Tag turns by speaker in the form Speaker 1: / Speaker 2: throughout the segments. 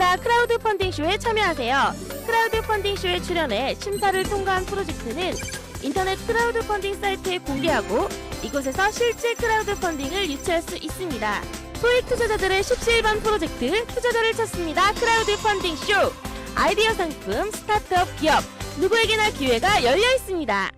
Speaker 1: 미아 크라우드 펀딩쇼에 참여하세요. 크라우드 펀딩쇼에 출연해 심사를 통과한 프로젝트는 인터넷 크라우드 펀딩 사이트에 공개하고 이곳에서 실제 크라우드 펀딩을 유치할 수 있습니다. 소액 투자자들의 십시일반 프로젝트 투자자를 찾습니다. 크라우드 펀딩쇼. 아이디어 상품, 스타트업 기업, 누구에게나 기회가 열려 있습니다.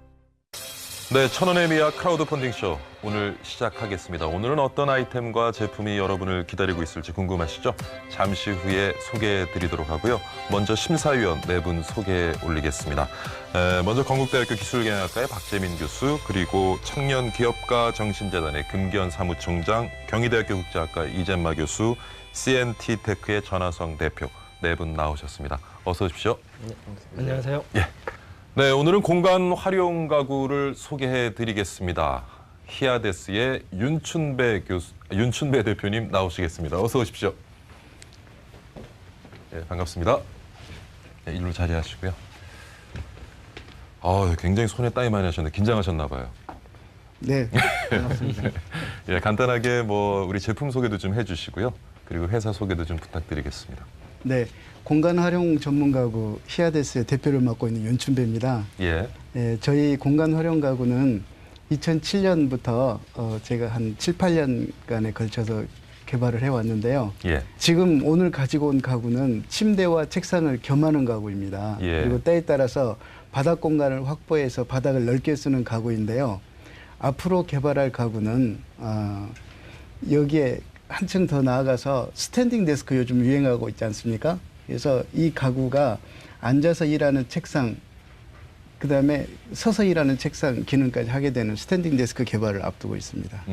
Speaker 2: 네, 천원의 미아 크라우드 펀딩쇼 오늘 시작하겠습니다. 오늘은 어떤 아이템과 제품이 여러분을 기다리고 있을지 궁금하시죠? 잠시 후에 소개해드리도록 하고요. 먼저 심사위원 4분 소개해 올리겠습니다. 먼저 건국대학교 기술경영학과의 박재민 교수, 그리고 청년기업가 정신재단의 금기현 사무총장, 경희대학교 국제학과 이젠마 교수, CNT테크의 전하성 대표 4분 나오셨습니다. 어서 오십시오.
Speaker 3: 네, 안녕하세요.
Speaker 2: 예. 네, 오늘은 공간 활용 가구를 소개해드리겠습니다. 히아데스의 윤춘배 대표님 나오시겠습니다. 어서 오십시오. 네, 반갑습니다. 네, 일로 자리하시고요. 굉장히 손에 땀이 많이 나셨는데 긴장하셨나 봐요.
Speaker 3: 네, 반갑습니다.
Speaker 2: 예, 간단하게 우리 제품 소개도 좀 해주시고요. 그리고 회사 소개도 좀 부탁드리겠습니다.
Speaker 3: 네, 공간 활용 전문 가구 히아데스의 대표를 맡고 있는 윤춘배입니다.
Speaker 2: 예.
Speaker 3: 저희 공간 활용 가구는 2007년부터 제가 한 7, 8년간에 걸쳐서 개발을 해왔는데요.
Speaker 2: 예.
Speaker 3: 지금 오늘 가지고 온 가구는 침대와 책상을 겸하는 가구입니다.
Speaker 2: 예.
Speaker 3: 그리고 때에 따라서 바닥 공간을 확보해서 바닥을 넓게 쓰는 가구인데요. 앞으로 개발할 가구는 여기에 한층 더 나아가서 스탠딩 데스크 요즘 유행하고 있지 않습니까? 그래서 이 가구가 앉아서 일하는 책상, 그다음에 서서 일하는 책상 기능까지 하게 되는 스탠딩 데스크 개발을 앞두고 있습니다.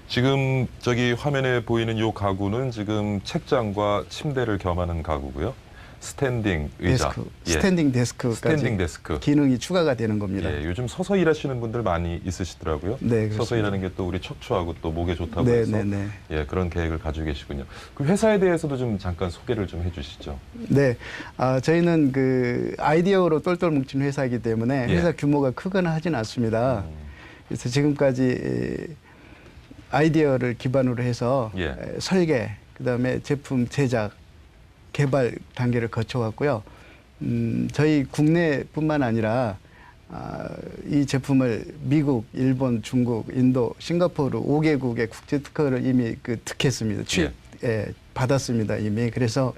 Speaker 2: 지금 저기 화면에 보이는 이 가구는 지금 책장과 침대를 겸하는 가구고요. 스탠딩 의자,
Speaker 3: 데스크, 스탠딩 데스크까지
Speaker 2: 스탠딩 데스크
Speaker 3: 기능이 추가가 되는 겁니다.
Speaker 2: 예, 요즘 서서 일하시는 분들 많이 있으시더라고요.
Speaker 3: 네, 그렇습니다.
Speaker 2: 서서 일하는 게 또 우리 척추하고 또 목에 좋다고
Speaker 3: 네,
Speaker 2: 해서
Speaker 3: 네, 네.
Speaker 2: 예, 그런 계획을 가지고 계시군요. 그 회사에 대해서도 좀 잠깐 소개를 좀 해주시죠.
Speaker 3: 네, 저희는 그 아이디어로 똘똘 뭉친 회사이기 때문에 회사 규모가 크거나 하진 않습니다. 그래서 지금까지 아이디어를 기반으로 해서 설계, 그다음에 제품 제작, 개발 단계를 거쳐왔고요. 저희 국내뿐만 아니라 이 제품을 미국, 일본, 중국, 인도, 싱가포르 5개국의 국제 특허를 이미 득했습니다. 받았습니다, 이미. 그래서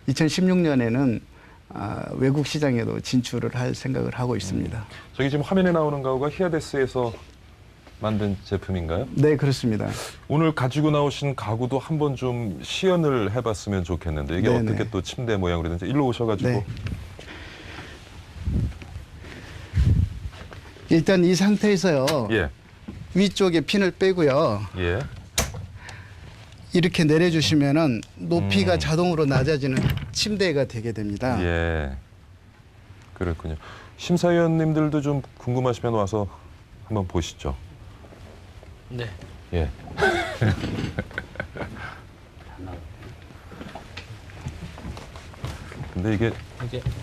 Speaker 3: 2016년에는 외국 시장에도 진출을 할 생각을 하고 있습니다.
Speaker 2: 저기 지금 화면에 나오는 가구가 히아데스에서 만든 제품인가요?
Speaker 3: 네, 그렇습니다.
Speaker 2: 오늘 가지고 나오신 가구도 한번 좀 시연을 해봤으면 좋겠는데 이게
Speaker 3: 네네.
Speaker 2: 어떻게 또 침대 모양으로 되는지 일로 오셔가지고.
Speaker 3: 네. 일단 이 상태에서요.
Speaker 2: 예.
Speaker 3: 위쪽에 핀을 빼고요.
Speaker 2: 예.
Speaker 3: 이렇게 내려주시면은 높이가 자동으로 낮아지는 침대가 되게 됩니다.
Speaker 2: 예. 그렇군요. 심사위원님들도 좀 궁금하시면 와서 한번 보시죠.
Speaker 4: 네.
Speaker 2: 예. 근데 이게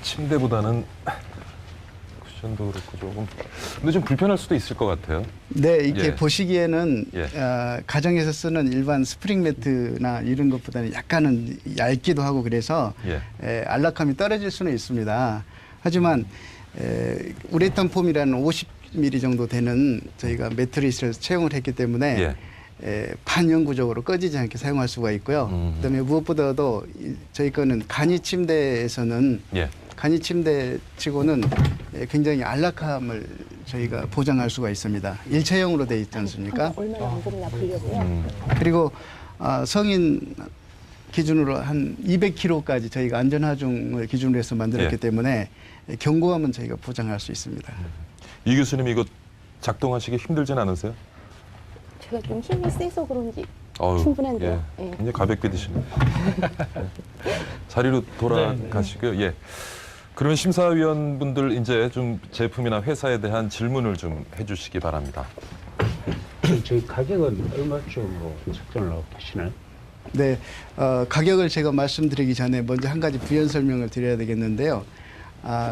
Speaker 2: 침대보다는 쿠션도 그렇고 조금 근데 좀 불편할 수도 있을 것 같아요.
Speaker 3: 네, 이렇게 보시기에는
Speaker 2: 예.
Speaker 3: 가정에서 쓰는 일반 스프링 매트나 이런 것보다는 약간은 얇기도 하고 그래서 안락함이 떨어질 수는 있습니다. 하지만 우레탄 폼이라는 50mm 정도 되는 저희가 매트리스를 채용을 했기 때문에 반영구적으로 꺼지지 않게 사용할 수가 있고요. 그다음에 무엇보다도 저희 거는 간이 침대에서는 간이 침대치고는 굉장히 안락함을 저희가 보장할 수가 있습니다. 일체형으로 되어 있지 않습니까?
Speaker 5: 얼마나 무겁나 보려고요.
Speaker 3: 그리고 성인 기준으로 한 200kg까지 저희가 안전하중을 기준으로 해서 만들었기 때문에 견고함은 저희가 보장할 수 있습니다.
Speaker 2: 이 교수님 이거 작동하시기 힘들진 않으세요?
Speaker 5: 제가 좀 힘이 세서 그런지
Speaker 2: 어우,
Speaker 5: 충분한데요.
Speaker 2: 예. 굉장히 가볍게 드시네요. 자리로 돌아가시고요. 예. 그러면 심사위원분들 이제 좀 제품이나 회사에 대한 질문을 좀 해주시기 바랍니다.
Speaker 6: 저희 가격은 얼마쯤으로 책정을 하고 계시나요?
Speaker 3: 네, 가격을 제가 말씀드리기 전에 먼저 한 가지 부연 설명을 드려야 되겠는데요.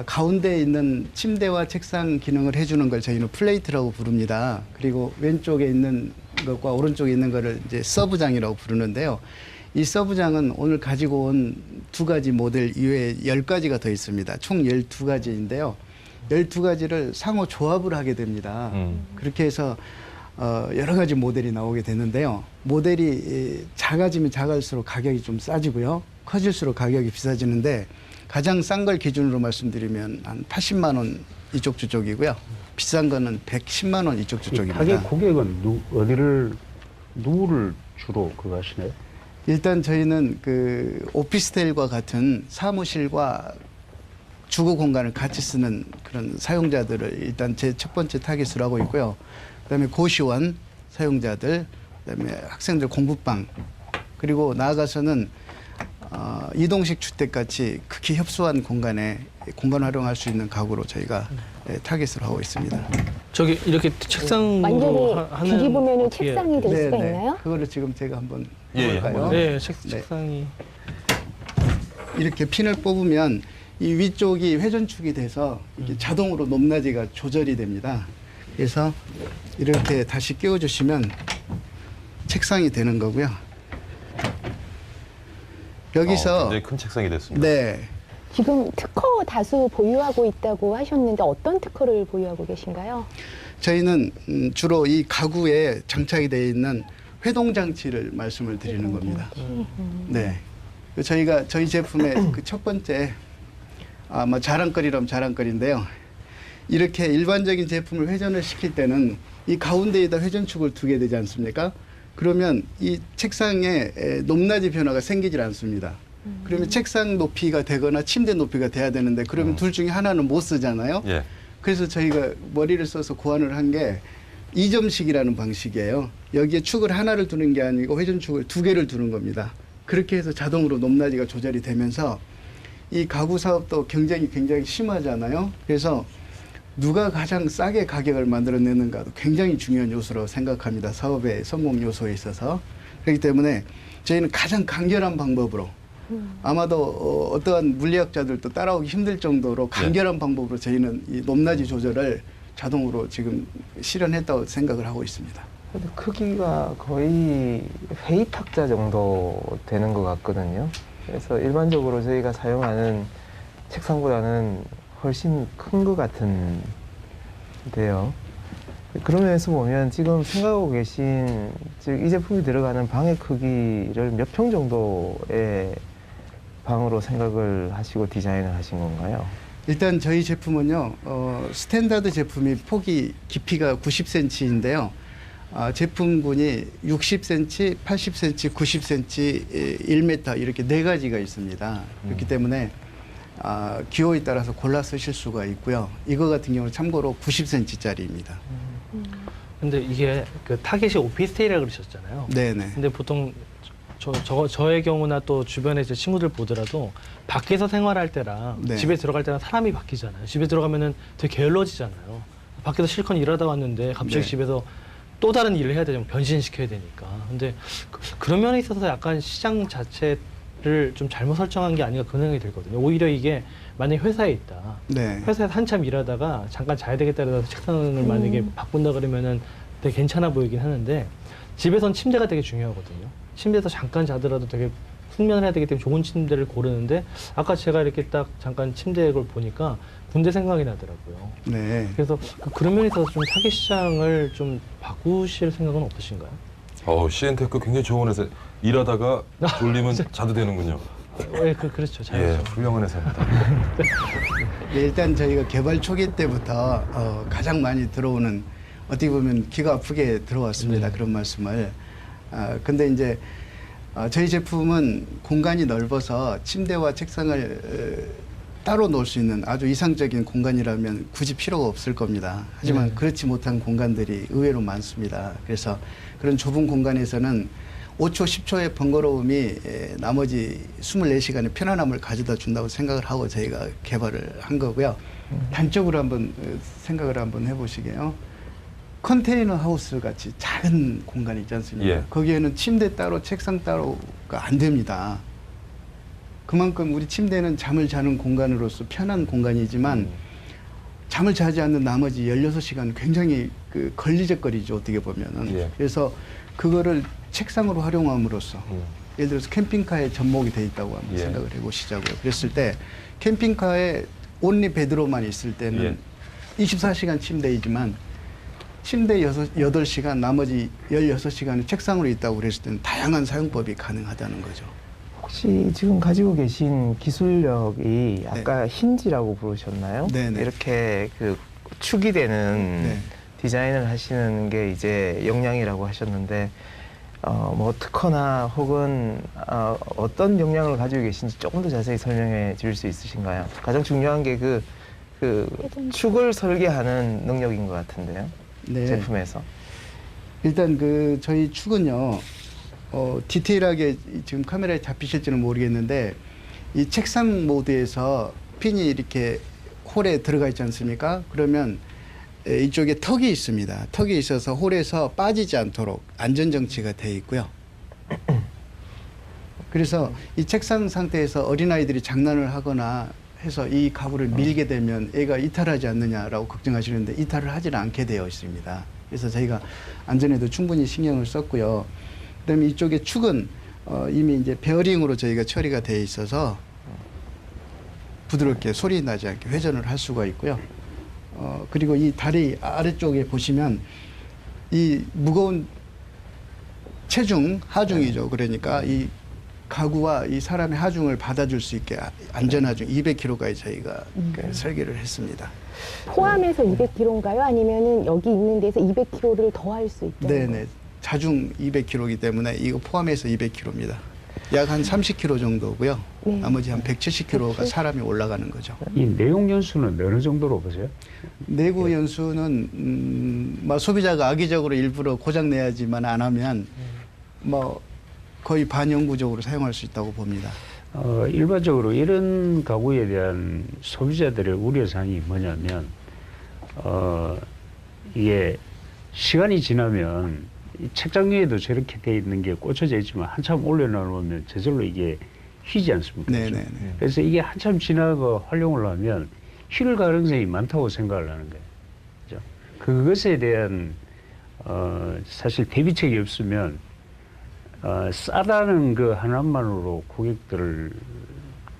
Speaker 3: 가운데 있는 침대와 책상 기능을 해주는 걸 저희는 플레이트라고 부릅니다. 그리고 왼쪽에 있는 것과 오른쪽에 있는 거를 이제 서브장이라고 부르는데요. 이 서브장은 오늘 가지고 온 두 가지 모델 이외에 10가지가 더 있습니다. 총 12가지인데요. 12가지를 상호 조합을 하게 됩니다. 그렇게 해서 여러 가지 모델이 나오게 되는데요. 모델이 작아지면 작을수록 가격이 좀 싸지고요. 커질수록 가격이 비싸지는데 가장 싼 걸 기준으로 말씀드리면 한 80만 원 이쪽 저쪽이고요. 비싼 거는 110만 원 이쪽
Speaker 6: 이
Speaker 3: 저쪽입니다.
Speaker 6: 가게 고객은 누구를 주로 그거 하시나요?
Speaker 3: 일단 저희는 그 오피스텔과 같은 사무실과 주거 공간을 같이 쓰는 그런 사용자들을 일단 제 첫 번째 타깃으로 하고 있고요. 그다음에 고시원 사용자들, 그다음에 학생들 공부방, 그리고 나아가서는 이동식 주택 같이 극히 협소한 공간에 공간 활용할 수 있는 가구로 저희가 타깃을 하고 있습니다.
Speaker 4: 저기 이렇게 책상으로
Speaker 5: 완전히
Speaker 4: 하는
Speaker 5: 뒤집으면은
Speaker 4: 어떻게-
Speaker 5: 책상이 될 수가 있나요?
Speaker 3: 그거를 지금 제가 한번
Speaker 2: 예,
Speaker 3: 해볼까요?
Speaker 4: 네, 책상이
Speaker 3: 이렇게 핀을 뽑으면 이 위쪽이 회전축이 돼서 이게 자동으로 높낮이가 조절이 됩니다. 그래서 이렇게 다시 끼워주시면 책상이 되는 거고요. 여기서
Speaker 2: 굉장히 큰 책상이 됐습니다.
Speaker 3: 네,
Speaker 5: 지금 특허 다수 보유하고 있다고 하셨는데 어떤 특허를 보유하고 계신가요?
Speaker 3: 저희는 주로 이 가구에 장착이 되어 있는 회동 장치를 말씀을 드리는 겁니다. 네, 저희가 저희 제품의 그 첫 번째 자랑거리라면 자랑거리인데요. 이렇게 일반적인 제품을 회전을 시킬 때는 이 가운데에다 회전축을 두게 되지 않습니까? 그러면 이 책상에 높낮이 변화가 생기질 않습니다. 그러면 책상 높이가 되거나 침대 높이가 돼야 되는데 그러면 둘 중에 하나는 못 쓰잖아요.
Speaker 2: 예.
Speaker 3: 그래서 저희가 머리를 써서 고안을 한 게 2점식이라는 방식이에요. 여기에 축을 하나를 두는 게 아니고 회전축을 2개를 두는 겁니다. 그렇게 해서 자동으로 높낮이가 조절이 되면서 이 가구 사업도 굉장히 심하잖아요. 그래서 누가 가장 싸게 가격을 만들어내는가도 굉장히 중요한 요소라고 생각합니다. 사업의 성공 요소에 있어서. 그렇기 때문에 저희는 가장 간결한 방법으로 아마도 어떠한 물리학자들도 따라오기 힘들 정도로 간결한 방법으로 저희는 이 높낮이 조절을 자동으로 지금 실현했다고 생각을 하고 있습니다.
Speaker 7: 그래도 크기가 거의 회의 탁자 정도 되는 것 같거든요. 그래서 일반적으로 저희가 사용하는 책상보다는 훨씬 큰 것 같은데요. 그런 면에서 보면 지금 생각하고 계신 즉 이 제품이 들어가는 방의 크기를 몇 평 정도의 방으로 생각을 하시고 디자인을 하신 건가요?
Speaker 3: 일단 저희 제품은요, 스탠다드 제품이 폭이 깊이가 90cm인데요. 제품군이 60cm, 80cm, 90cm, 1m 이렇게 4가지가 있습니다. 그렇기 때문에 기호에 따라서 골라 쓰실 수가 있고요. 이거 같은 경우는 참고로 90cm짜리입니다.
Speaker 4: 근데 이게 그 타겟이 오피스텔이라고 그러셨잖아요.
Speaker 3: 네네.
Speaker 4: 근데 보통 저의 경우나 또 주변에 제 친구들 보더라도 밖에서 생활할 때랑
Speaker 3: 네.
Speaker 4: 집에 들어갈 때랑 사람이 바뀌잖아요. 집에 들어가면은 되게 게을러지잖아요. 밖에서 실컷 일하다 왔는데 갑자기
Speaker 3: 네.
Speaker 4: 집에서 또 다른 일을 해야 되면 변신시켜야 되니까. 근데 그런 면에 있어서 약간 시장 자체를 좀 잘못 설정한 게 아닌가 그런 생각이 들거든요. 오히려 이게 만약에 회사에 있다.
Speaker 3: 네.
Speaker 4: 회사에서 한참 일하다가 잠깐 자야 되겠다 그래서 책상을 만약에 바꾼다 그러면은 되게 괜찮아 보이긴 하는데 집에선 침대가 되게 중요하거든요. 침대에서 잠깐 자더라도 되게 숙면을 해야 되기 때문에 좋은 침대를 고르는데 아까 제가 이렇게 딱 잠깐 침대를 보니까 군대 생각이 나더라고요.
Speaker 3: 네.
Speaker 4: 그래서 그런 면에서 좀 타겟 시장을 좀 바꾸실 생각은 없으신가요?
Speaker 2: 시엔테크 굉장히 좋은 회사. 일하다가 졸리면 자도 되는군요.
Speaker 4: 네, 그렇죠.
Speaker 2: 예,
Speaker 4: 잘하죠.
Speaker 2: 훌륭한 회사입니다.
Speaker 3: 네, 일단 저희가 개발 초기 때부터 가장 많이 들어오는 어떻게 보면 귀가 아프게 들어왔습니다.
Speaker 4: 네.
Speaker 3: 그런 말씀을. 근데 이제 저희 제품은 공간이 넓어서 침대와 책상을 따로 놓을 수 있는 아주 이상적인 공간이라면 굳이 필요가 없을 겁니다. 하지만
Speaker 4: 네.
Speaker 3: 그렇지 못한 공간들이 의외로 많습니다. 그래서 그런 좁은 공간에서는 5초, 10초의 번거로움이 나머지 24시간의 편안함을 가져다 준다고 생각을 하고 저희가 개발을 한 거고요. 단적으로 한번 생각을 한번 해보시게요. 컨테이너 하우스 같이 작은 공간이 있지 않습니까?
Speaker 2: 예.
Speaker 3: 거기에는 침대 따로, 책상 따로가 안 됩니다. 그만큼 우리 침대는 잠을 자는 공간으로서 편한 공간이지만 잠을 자지 않는 나머지 16시간 굉장히 걸리적거리죠, 어떻게 보면은.
Speaker 2: 예.
Speaker 3: 그래서 그거를 책상으로 활용함으로써 예를 들어서 캠핑카에 접목이 돼 있다고 한번
Speaker 2: 예.
Speaker 3: 생각을 해보시자고요. 그랬을 때 캠핑카에 온리 베드로만 있을 때는 24시간 침대이지만 침대 8시간 나머지 16시간은 책상으로 있다고 그랬을 때는 다양한 사용법이 가능하다는 거죠.
Speaker 7: 혹시 지금 가지고 계신 기술력이 아까 힌지라고 부르셨나요?
Speaker 3: 네네.
Speaker 7: 이렇게 그 축이 되는
Speaker 3: 네.
Speaker 7: 디자인을 하시는 게 이제 역량이라고 하셨는데 뭐 특허나 혹은 어떤 역량을 가지고 계신지 조금 더 자세히 설명해 주실 수 있으신가요? 가장 중요한 게 그 축을 설계하는 능력인 것 같은데요.
Speaker 3: 네.
Speaker 7: 제품에서.
Speaker 3: 일단 그 저희 축은요, 디테일하게 지금 카메라에 잡히실지는 모르겠는데 이 책상 모드에서 핀이 이렇게 홀에 들어가 있지 않습니까? 그러면 이쪽에 턱이 있습니다. 턱이 있어서 홀에서 빠지지 않도록 안전정치가 되어 있고요. 그래서 이 책상 상태에서 어린아이들이 장난을 하거나 해서 이 가구를 밀게 되면 애가 이탈하지 않느냐라고 걱정하시는데 이탈을 하지는 않게 되어 있습니다. 그래서 저희가 안전에도 충분히 신경을 썼고요. 그다음에 이쪽에 축은 이미 이제 베어링으로 저희가 처리가 되어 있어서 부드럽게 소리 나지 않게 회전을 할 수가 있고요. 그리고 이 다리 아래쪽에 보시면 이 무거운 체중, 하중이죠. 그러니까 이 가구와 이 사람의 하중을 받아줄 수 있게 안전하중 200kg까지 저희가 설계를 했습니다.
Speaker 5: 포함해서 200kg인가요? 아니면은 여기 있는 데서 200kg를 더 할 수 있다는
Speaker 3: 네네.
Speaker 5: 거예요?
Speaker 3: 자중 200kg이기 때문에 이거 포함해서 200kg입니다. 약 한 30kg 정도고요.
Speaker 5: 네.
Speaker 3: 나머지 한 170kg가 사람이 올라가는 거죠.
Speaker 6: 이 내용 연수는 어느 정도로 보세요?
Speaker 3: 내구 연수는 뭐 소비자가 악의적으로 일부러 고장 내야지만 안 하면 뭐 거의 반영구적으로 사용할 수 있다고 봅니다.
Speaker 6: 일반적으로 이런 가구에 대한 소비자들의 우려사항이 뭐냐면 이게 시간이 지나면 이 책장 위에도 저렇게 돼 있는 게 꽂혀져 있지만 한참 올려놓으면 저절로 이게 휘지 않습니까?
Speaker 3: 네네네.
Speaker 6: 그래서 이게 한참 지나고 활용을 하면 휠 가능성이 많다고 생각을 하는 거예요. 그죠? 그것에 대한 사실 대비책이 없으면 싸다는 그 하나만으로 고객들을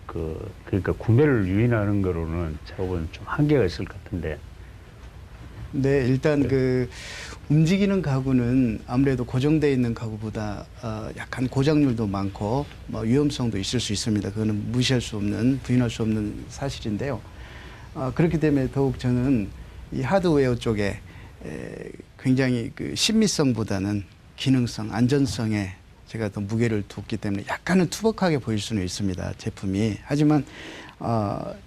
Speaker 6: 그러니까 구매를 유인하는 거로는 제가 보면 좀 한계가 있을 것 같은데.
Speaker 3: 네, 일단 그 움직이는 가구는 아무래도 고정되어 있는 가구보다 약간 고장률도 많고 뭐 위험성도 있을 수 있습니다. 그거는 무시할 수 없는, 부인할 수 없는 사실인데요. 그렇기 때문에 더욱 저는 이 하드웨어 쪽에 굉장히 그 신미성보다는 기능성, 안전성에 제가 더 무게를 뒀기 때문에 약간은 투박하게 보일 수는 있습니다. 제품이. 하지만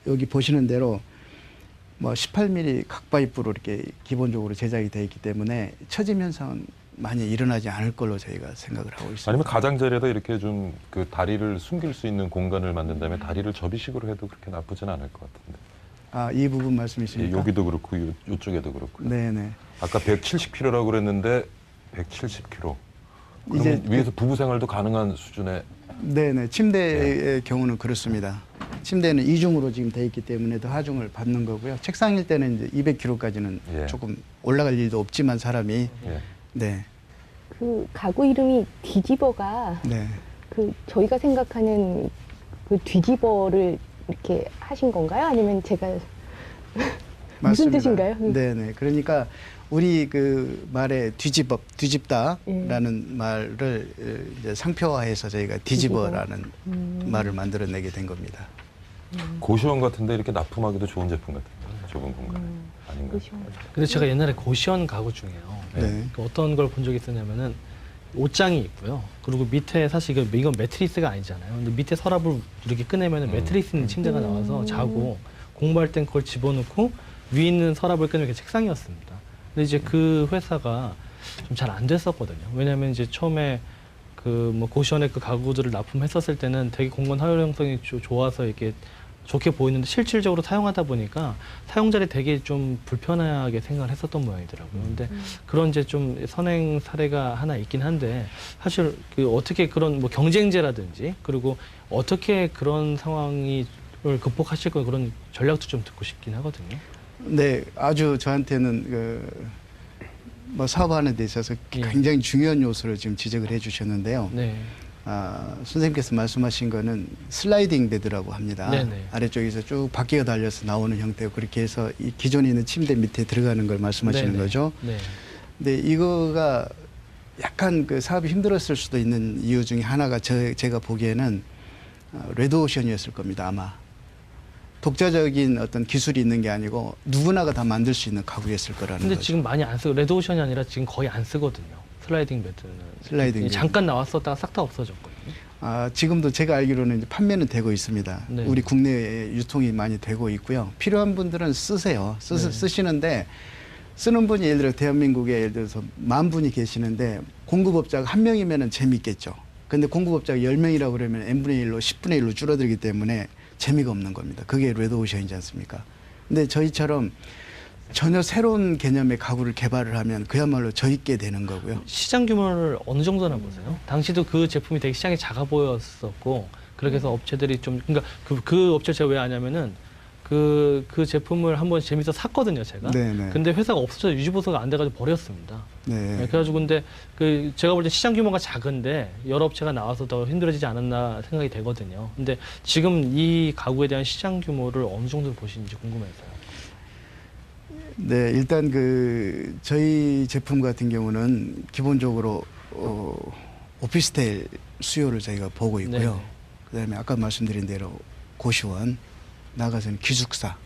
Speaker 3: 여기 보시는 대로 뭐 18mm 각파이프로 이렇게 기본적으로 제작이 되어 있기 때문에 처짐 현상은 많이 일어나지 않을 걸로 저희가 생각을 하고 있습니다.
Speaker 2: 아니면 가장자리에다 이렇게 좀 그 다리를 숨길 수 있는 공간을 만든다면 다리를 접이식으로 해도 그렇게 나쁘진 않을 것 같은데.
Speaker 3: 이 부분
Speaker 2: 예,
Speaker 3: 말씀이십니까?
Speaker 2: 여기도 그렇고 요쪽에도 그렇고.
Speaker 3: 네네.
Speaker 2: 아까 170kg라고 그랬는데 170kg. 그럼
Speaker 3: 이제
Speaker 2: 위에서 부부 생활도 가능한 수준의.
Speaker 3: 네네. 침대의 경우는 그렇습니다. 침대는 이중으로 지금 돼 있기 때문에 더 하중을 받는 거고요. 책상일 때는 이제 200kg까지는
Speaker 2: 예.
Speaker 3: 조금 올라갈 일도 없지만 사람이
Speaker 2: 예.
Speaker 3: 네.
Speaker 5: 그 가구 이름이 뒤집어가
Speaker 3: 네.
Speaker 5: 그 저희가 생각하는 그 뒤집어를 이렇게 하신 건가요? 아니면 제가 무슨
Speaker 3: 맞습니다.
Speaker 5: 뜻인가요?
Speaker 3: 네네. 그러니까 우리 그 말에 뒤집다라는 말을 이제 상표화해서 저희가 뒤집어라는 말을 만들어내게 된 겁니다.
Speaker 2: 고시원 같은데 이렇게 납품하기도 좋은 제품 같은데 좁은 공간에 아닌가요?
Speaker 5: 그렇죠.
Speaker 4: 그래서 제가 옛날에 고시원 가구 중에요.
Speaker 3: 네.
Speaker 4: 그 어떤 걸 본 적이 있었냐면은 옷장이 있고요. 그리고 밑에 사실 이건 매트리스가 아니잖아요. 근데 밑에 서랍을 이렇게 꺼내면 매트리스 있는 침대가 나와서 자고 공부할 땐 그걸 집어넣고 위에 있는 서랍을 꺼내면 이게 책상이었습니다. 근데 이제 그 회사가 좀 잘 안 됐었거든요. 왜냐하면 이제 처음에 그 뭐 고시원에 그 가구들을 납품했었을 때는 되게 공간 활용성이 좋아서 이렇게 좋게 보이는데 실질적으로 사용하다 보니까 사용자들이 되게 좀 불편하게 생각을 했었던 모양이더라고요. 근데 그런 이제 좀 선행 사례가 하나 있긴 한데 사실 그 어떻게 그런 뭐 경쟁제라든지 그리고 어떻게 그런 상황을 극복하실 거 그런 전략도 좀 듣고 싶긴 하거든요.
Speaker 3: 네, 아주 저한테는 그 뭐 사업하는 데 있어서
Speaker 4: 예.
Speaker 3: 굉장히 중요한 요소를 지금 지적을 해주셨는데요.
Speaker 4: 네.
Speaker 3: 선생님께서 말씀하신 거는 슬라이딩 베드라고 합니다.
Speaker 4: 네네.
Speaker 3: 아래쪽에서 쭉 바퀴가 달려서 나오는 형태고 그렇게 해서 이 기존에 있는 침대 밑에 들어가는 걸 말씀하시는
Speaker 4: 네네.
Speaker 3: 거죠.
Speaker 4: 네.
Speaker 3: 근데 이거가 약간 그 사업이 힘들었을 수도 있는 이유 중에 하나가 제가 보기에는 레드오션이었을 겁니다. 아마 독자적인 어떤 기술이 있는 게 아니고 누구나가 다 만들 수 있는 가구였을 거라는
Speaker 4: 근데
Speaker 3: 거죠.
Speaker 4: 지금 많이 안 쓰고 레드오션이 아니라 지금 거의 안 쓰거든요. 슬라이딩 베드는.
Speaker 3: 슬라이딩 베드.
Speaker 4: 잠깐 나왔었다가 싹 다 없어졌거든요.
Speaker 3: 지금도 제가 알기로는 이제 판매는 되고 있습니다.
Speaker 4: 네.
Speaker 3: 우리 국내에 유통이 많이 되고 있고요. 필요한 분들은 쓰세요.
Speaker 4: 네.
Speaker 3: 쓰시는데 쓰는 분이 예를 들어 대한민국에 예를 들어서 10,000분이 계시는데 공급업자가 1명이면 재미있겠죠. 근데 공급업자가 10명이라고 그러면 n분의 1로 10분의 1로 줄어들기 때문에 재미가 없는 겁니다. 그게 레드오션이지 않습니까? 근데 저희처럼 전혀 새로운 개념의 가구를 개발을 하면 그야말로 저 있게 되는 거고요.
Speaker 4: 시장 규모를 어느 정도나 보세요? 당시도 그 제품이 되게 시장이 작아 보였었고 그렇게 해서 업체들이 좀 그러니까 그 업체 제가 왜 아냐면은 그 제품을 한번 재밌어 샀거든요, 제가.
Speaker 3: 네네.
Speaker 4: 근데 회사가 없어져 유지 보수가 안 돼가지고 버렸습니다.
Speaker 3: 네.
Speaker 4: 네, 그래가지고 근데 제가 볼 때 시장 규모가 작은데 여러 업체가 나와서 더 힘들어지지 않았나 생각이 되거든요. 근데 지금 이 가구에 대한 시장 규모를 어느 정도로 보시는지 궁금해서요.
Speaker 3: 네, 일단 저희 제품 같은 경우는 기본적으로 오피스텔 수요를 저희가 보고 있고요.
Speaker 4: 네네.
Speaker 3: 그다음에 아까 말씀드린 대로 고시원, 나가서는 기숙사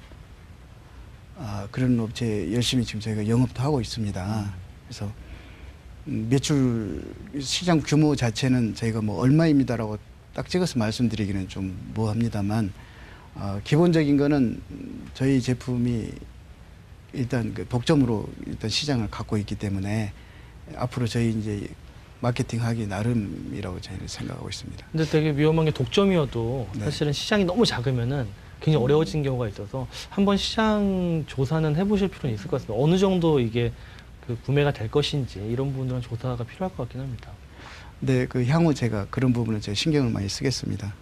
Speaker 3: 그런 업체 열심히 지금 저희가 영업도 하고 있습니다. 그래서 매출 시장 규모 자체는 저희가 뭐 얼마입니다라고 딱 찍어서 말씀드리기는 좀 뭐합니다만 기본적인 거는 저희 제품이 일단 독점으로 일단 시장을 갖고 있기 때문에 앞으로 저희 이제 마케팅하기 나름이라고 저희는 생각하고 있습니다.
Speaker 4: 근데 되게 위험한 게 독점이어도
Speaker 3: 네.
Speaker 4: 사실은 시장이 너무 작으면은 굉장히 어려워진 경우가 있어서 한번 시장 조사는 해보실 필요는 있을 것 같습니다. 어느 정도 이게 구매가 될 것인지 이런 부분들은 조사가 필요할 것 같긴 합니다.
Speaker 3: 네, 향후 제가 그런 부분은 제가 신경을 많이 쓰겠습니다.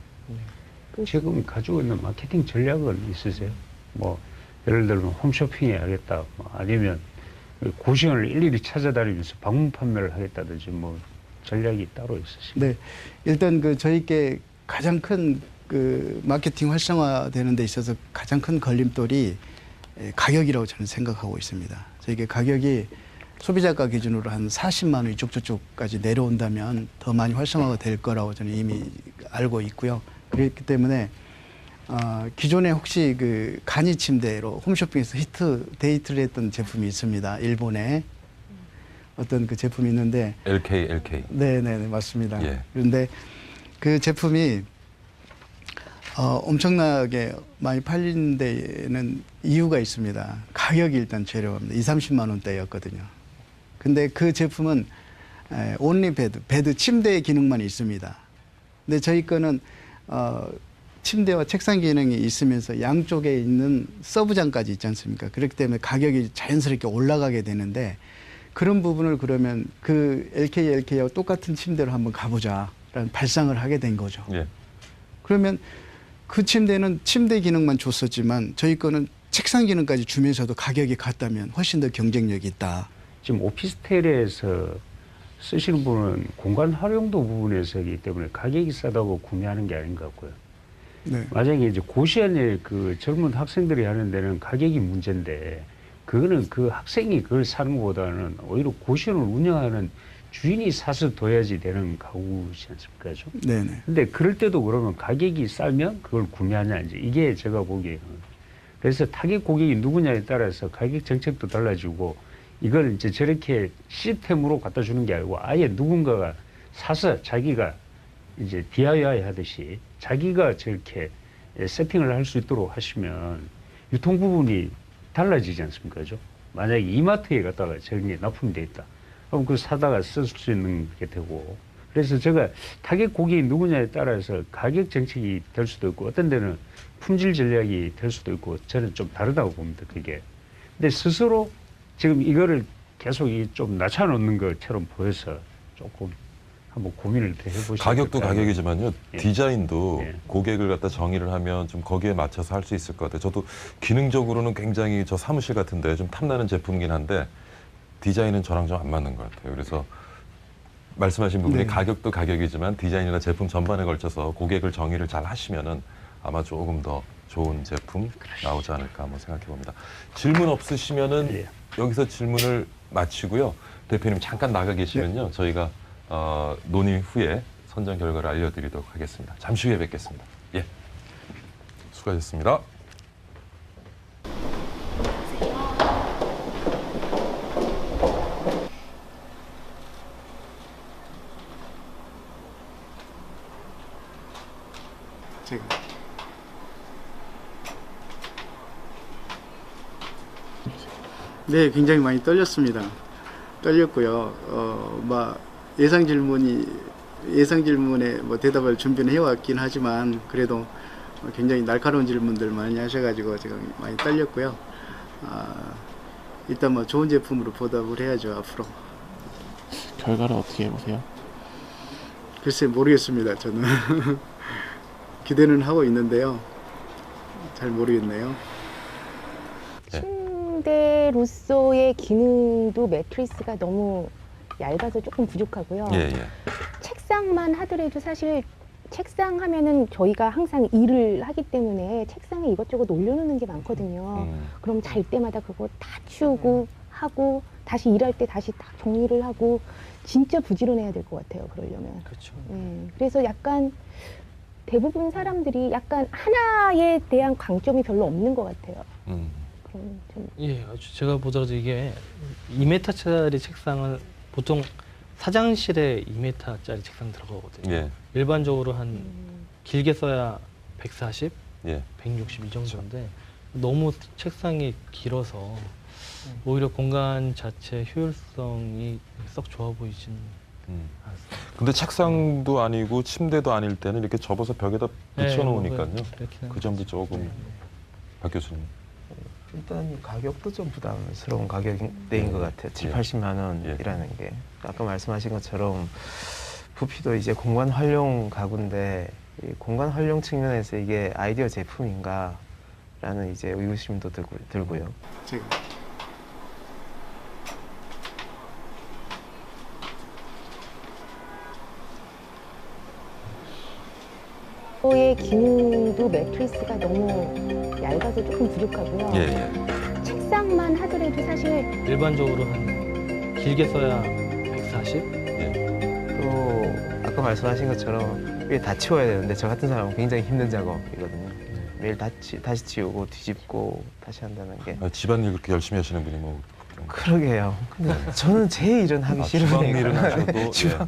Speaker 6: 지금 가지고 있는 마케팅 전략은 있으세요? 뭐 예를 들면 홈쇼핑 해야겠다, 뭐 아니면 고시원을 일일이 찾아다니면서 방문 판매를 하겠다든지 뭐 전략이 따로 있으십니까?
Speaker 3: 네, 일단 저희께 가장 큰 마케팅 활성화되는 데 있어서 가장 큰 걸림돌이 가격이라고 저는 생각하고 있습니다. 저희게 가격이 소비자가 기준으로 한 40만 원 이쪽 저쪽까지 내려온다면 더 많이 활성화가 될 거라고 저는 이미 알고 있고요. 그렇기 때문에 기존에 혹시 간이 침대로 홈쇼핑에서 데이트를 했던 제품이 있습니다. 일본에 어떤 제품이 있는데
Speaker 2: LK.
Speaker 3: 네네 맞습니다.
Speaker 2: 예.
Speaker 3: 그런데 그 제품이 엄청나게 많이 팔리는 데에는 이유가 있습니다. 가격이 일단 저렴합니다. 20-30만 원대였거든요. 근데 그 제품은 온리 베드 침대의 기능만 있습니다. 근데 저희 거는 침대와 책상 기능이 있으면서 양쪽에 있는 서브장까지 있지 않습니까? 그렇기 때문에 가격이 자연스럽게 올라가게 되는데 그런 부분을 그러면 LK하고 똑같은 침대로 한번 가보자라는 발상을 하게 된 거죠.
Speaker 2: 예.
Speaker 3: 그러면 그 침대는 침대 기능만 줬었지만 저희 거는 책상 기능까지 주면서도 가격이 같다면 훨씬 더 경쟁력이 있다.
Speaker 6: 지금 오피스텔에서 쓰시는 분은 공간 활용도 부분에서이기 때문에 가격이 싸다고 구매하는 게 아닌 것 같고요.
Speaker 3: 네.
Speaker 6: 만약에 이제 고시원에 젊은 학생들이 하는 데는 가격이 문제인데 그거는 그 학생이 그걸 사는 것보다는 오히려 고시원을 운영하는 주인이 사서 둬야지 되는 가구지 않습니까? 좀?
Speaker 3: 네네.
Speaker 6: 근데 그럴 때도 그러면 가격이 싸면 그걸 구매하냐 이제 이게 제가 보기에는 그래서 타깃 고객이 누구냐에 따라서 가격 정책도 달라지고 이걸 이제 저렇게 시스템으로 갖다 주는 게 아니고 아예 누군가가 사서 자기가 이제 DIY 하듯이 자기가 저렇게 세팅을 할 수 있도록 하시면 유통 부분이 달라지지 않습니까? 그죠? 만약에 이마트에 갔다가 저런 게 납품이 돼 있다. 그럼 그 사다가 쓸 수 있는 게 되고. 그래서 제가 타겟 고객이 누구냐에 따라서 가격 정책이 될 수도 있고 어떤 데는 품질 전략이 될 수도 있고 저는 좀 다르다고 봅니다. 그게. 근데 스스로 지금 이거를 계속 좀 낮춰놓는 것처럼 보여서 조금 한번 고민을 더 해보시죠.
Speaker 2: 가격도 가격이지만요.
Speaker 6: 예.
Speaker 2: 디자인도
Speaker 6: 예.
Speaker 2: 고객을 갖다 정의를 하면 좀 거기에 맞춰서 할 수 있을 것 같아요. 저도 기능적으로는 굉장히 저 사무실 같은데 좀 탐나는 제품이긴 한데 디자인은 저랑 좀 안 맞는 것 같아요. 그래서 말씀하신 부분이
Speaker 3: 네.
Speaker 2: 가격도 가격이지만 디자인이나 제품 전반에 걸쳐서 고객을 정의를 잘 하시면은 아마 조금 더 좋은 제품 나오지 않을까 한번 생각해 봅니다. 질문 없으시면은
Speaker 6: 예.
Speaker 2: 여기서 질문을 마치고요. 대표님 잠깐 나가 계시면요. 저희가 논의 후에 선정 결과를 알려드리도록 하겠습니다. 잠시 후에 뵙겠습니다. 예, 수고하셨습니다.
Speaker 3: 제가 네, 굉장히 많이 떨렸습니다. 떨렸고요. 막 예상 질문에 뭐 대답을 준비는 해왔긴 하지만 그래도 굉장히 날카로운 질문들 많이 하셔가지고 제가 많이 떨렸고요. 일단 뭐 좋은 제품으로 보답을 해야죠, 앞으로.
Speaker 8: 결과를 어떻게 보세요?
Speaker 3: 글쎄 모르겠습니다, 저는. 기대는 하고 있는데요. 잘 모르겠네요.
Speaker 5: 침대로서의 기능도 매트리스가 너무 얇아서 조금 부족하고요.
Speaker 2: 예, 예.
Speaker 5: 책상만 하더라도 사실 책상 하면은 저희가 항상 일을 하기 때문에 책상에 이것저것 올려놓는 게 많거든요. 그럼 잘 때마다 그거 다 치우고 하고 다시 일할 때 다시 다 정리를 하고 진짜 부지런해야 될 것 같아요. 그러려면.
Speaker 4: 그렇죠.
Speaker 5: 그래서 약간 대부분 사람들이 약간 하나에 대한 강점이 별로 없는 것 같아요. 그럼 좀
Speaker 4: 예, 제가 보더라도 이게 2m짜리 책상은 보통 사장실에 2m짜리 책상 들어가거든요.
Speaker 2: 예,
Speaker 4: 일반적으로 한 길게 써야 140,
Speaker 2: 예.
Speaker 4: 160 이 정도인데 너무 책상이 길어서 오히려 공간 자체 효율성이 썩 좋아 보이진 않습니다.
Speaker 2: 근데 책상도 아니고 침대도 아닐 때는 이렇게 접어서 벽에다 붙여놓으니까요. 그 점도 조금 박 교수님.
Speaker 7: 일단 이 가격도 좀 부담스러운 가격대인 것 같아요. 7,
Speaker 2: 예.
Speaker 7: 80만 원이라는 게. 아까 말씀하신 것처럼 부피도 이제 공간 활용 가구인데 이 공간 활용 측면에서 이게 아이디어 제품인가 라는 이제 의구심도 들고요.
Speaker 3: 제가
Speaker 5: 의 기능도 매트리스가 너무 얇아서 조금 부족하고요.
Speaker 2: 예, 예.
Speaker 5: 책상만 하더라도 사실
Speaker 4: 일반적으로 한 길게 써야 140,
Speaker 7: 또 아까 말씀하신 것처럼 이게 다 치워야 되는데 저 같은 사람은 굉장히 힘든 작업이거든요. 매일 다시 치우고 뒤집고 다시 한다는 게.
Speaker 2: 집안일 그렇게 열심히 하시는 분이 뭐
Speaker 7: 그러게요. 근데 저는 제 일은 하기 싫으니까.
Speaker 2: 주방일은 하셔도
Speaker 7: 주방-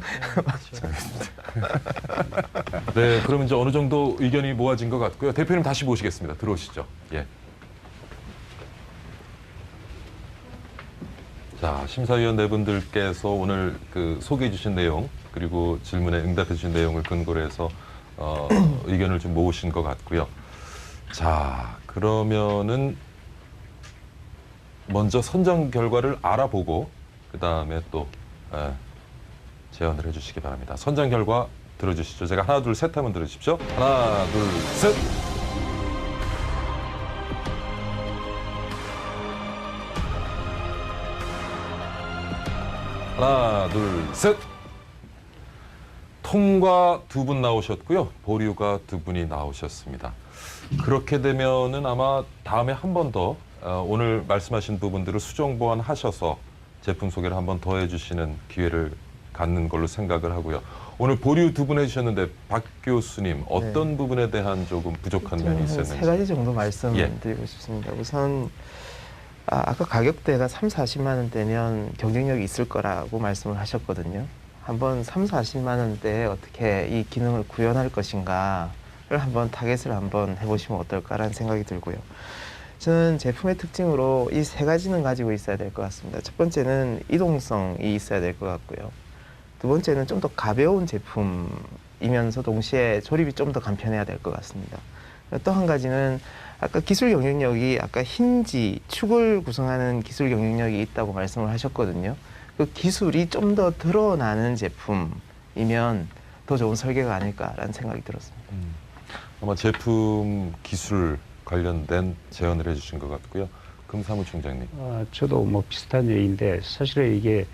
Speaker 2: 네, 그러면 이제 어느 정도 의견이 모아진 것 같고요. 대표님 다시 모시겠습니다. 들어오시죠. 예. 자, 심사위원 네 분들께서 오늘 그 소개해 주신 내용 그리고 질문에 응답해 주신 내용을 근거로 해서 의견을 좀 모으신 것 같고요. 자, 그러면은 먼저 선정 결과를 알아보고 그 다음에 또 제언을 해주시기 바랍니다. 선정 결과 들어주시죠. 제가 하나, 둘, 셋 하면 들어주십시오. 하나, 둘, 셋. 하나, 둘, 셋. 통과 2분 나오셨고요. 보류가 2분이 나오셨습니다. 그렇게 되면은 아마 다음에 한 번 더 오늘 말씀하신 부분들을 수정 보완하셔서 제품 소개를 한 번 더 해주시는 기회를 갖는 걸로 생각을 하고요. 오늘 보류 2분 해주셨는데 박 교수님 어떤 부분에 대한 조금 부족한 면이 있었는지.
Speaker 7: 세 가지 정도 말씀드리고 싶습니다. 우선 아까 가격대가 3, 40만 원대면 경쟁력이 있을 거라고 말씀을 하셨거든요. 한번 3, 40만 원대에 어떻게 이 기능을 구현할 것인가를 한번 타겟을 한번 해보시면 어떨까라는 생각이 들고요. 저는 제품의 특징으로 이 세 가지는 가지고 있어야 될 것 같습니다. 첫 번째는 이동성이 있어야 될 것 같고요. 두 번째는 좀 더 가벼운 제품이면서 동시에 조립이 좀 더 간편해야 될 것 같습니다. 또 한 가지는 아까 기술 경쟁력이 아까 힌지, 축을 구성하는 기술 경쟁력이 있다고 말씀을 하셨거든요. 그 기술이 좀 더 드러나는 제품이면 더 좋은 설계가 아닐까라는 생각이 들었습니다.
Speaker 2: 아마 제품 기술 관련된 제언을 해주신 것 같고요. 금사무 총장님.
Speaker 6: 저도 뭐 비슷한 얘기인데 사실은 이게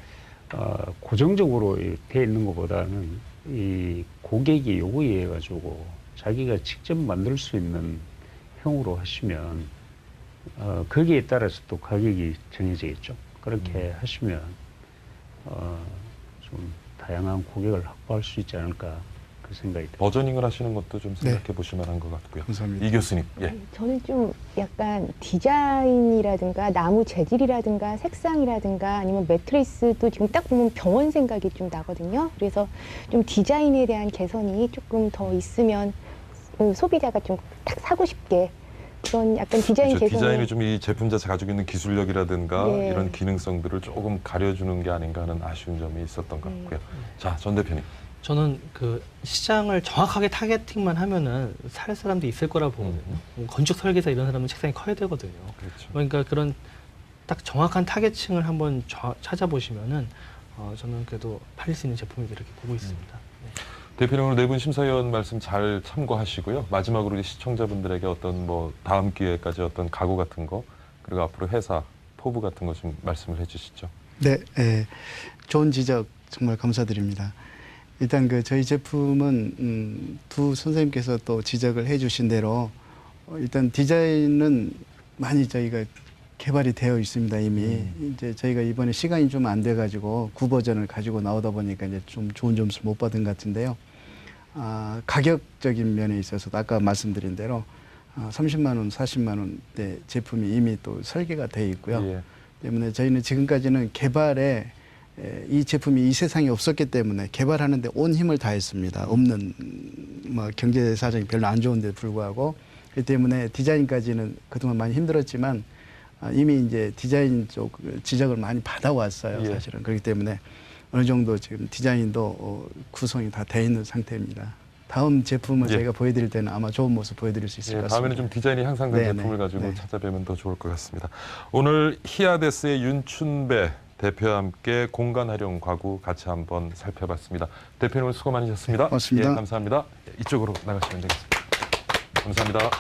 Speaker 6: 고정적으로 돼 있는 것보다는 이 고객이 요구에 의해 가지고 자기가 직접 만들 수 있는 형으로 하시면 거기에 따라서 또 가격이 정해지겠죠. 그렇게 하시면 좀 다양한 고객을 확보할 수 있지 않을까 그 생각이 듭니다.
Speaker 2: 버저닝을 하시는 것도 좀 생각해
Speaker 3: 네.
Speaker 2: 보실 만한 것 같고요.
Speaker 3: 감사합니다.
Speaker 2: 이 교수님, 예.
Speaker 5: 저는 좀 약간 디자인이라든가 나무 재질이라든가 색상이라든가 아니면 매트리스도 지금 딱 보면 병원 생각이 좀 나거든요. 그래서 좀 디자인에 대한 개선이 조금 더 있으면 소비자가 좀 딱 사고 싶게 그런 약간 디자인
Speaker 2: 그렇죠.
Speaker 5: 개선이
Speaker 2: 디자인이 좀 이 제품 자체 가지고 있는 기술력이라든가
Speaker 5: 네.
Speaker 2: 이런 기능성들을 조금 가려주는 게 아닌가 하는 아쉬운 점이 있었던 것 같고요. 자, 전 대표님.
Speaker 4: 저는 그 시장을 정확하게 타겟팅만 하면은 살 사람도 있을 거라 보거든요. 건축 설계사 이런 사람은 책상이 커야 되거든요.
Speaker 2: 그렇죠.
Speaker 4: 그러니까 그런 딱 정확한 타겟층을 한번 찾아보시면은 저는 그래도 팔릴 수 있는 제품이 이렇게 보고 있습니다. 네.
Speaker 2: 대표님 오늘 네 분 심사위원 말씀 잘 참고하시고요. 마지막으로 이제 시청자분들에게 어떤 뭐 다음 기회까지 어떤 각오 같은 거 그리고 앞으로 회사 포부 같은 거 좀 말씀을 해주시죠.
Speaker 3: 네, 좋은 지적 정말 감사드립니다. 일단 그 저희 제품은 두 선생님께서 또 지적을 해주신 대로 일단 디자인은 많이 저희가 개발이 되어 있습니다 이미. 이제 저희가 이번에 시간이 좀 안 돼가지고 9버전을 가지고 나오다 보니까 이제 좀 좋은 점수를 못 받은 것 같은데요. 가격적인 면에 있어서 아까 말씀드린 대로 30만 원, 40만 원대 제품이 이미 또 설계가 되어 있고요.
Speaker 2: 예.
Speaker 3: 때문에 저희는 지금까지는 개발에 이 제품이 이 세상에 없었기 때문에 개발하는데 온 힘을 다했습니다. 없는 뭐 경제 사정이 별로 안 좋은데 불구하고 그렇기 때문에 디자인까지는 그동안 많이 힘들었지만 이미 이제 디자인 쪽 지적을 많이 받아왔어요.
Speaker 2: 예.
Speaker 3: 사실은 그렇기 때문에 어느 정도 지금 디자인도 구성이 다 돼 있는 상태입니다. 다음 제품을
Speaker 2: 예.
Speaker 3: 저희가 보여드릴 때는 아마 좋은 모습 보여드릴 수 있을
Speaker 2: 예,
Speaker 3: 것 같습니다.
Speaker 2: 다음에는 좀 디자인이 향상된
Speaker 3: 네,
Speaker 2: 제품을
Speaker 3: 네,
Speaker 2: 가지고
Speaker 3: 네.
Speaker 2: 찾아뵈면 더 좋을 것 같습니다. 오늘 히아데스의 윤춘배 대표와 함께 공간 활용 과구 같이 한번 살펴봤습니다. 대표님 오늘 수고 많으셨습니다.
Speaker 3: 고맙습니다.
Speaker 2: 예, 감사합니다. 이쪽으로 나가시면 되겠습니다. 감사합니다.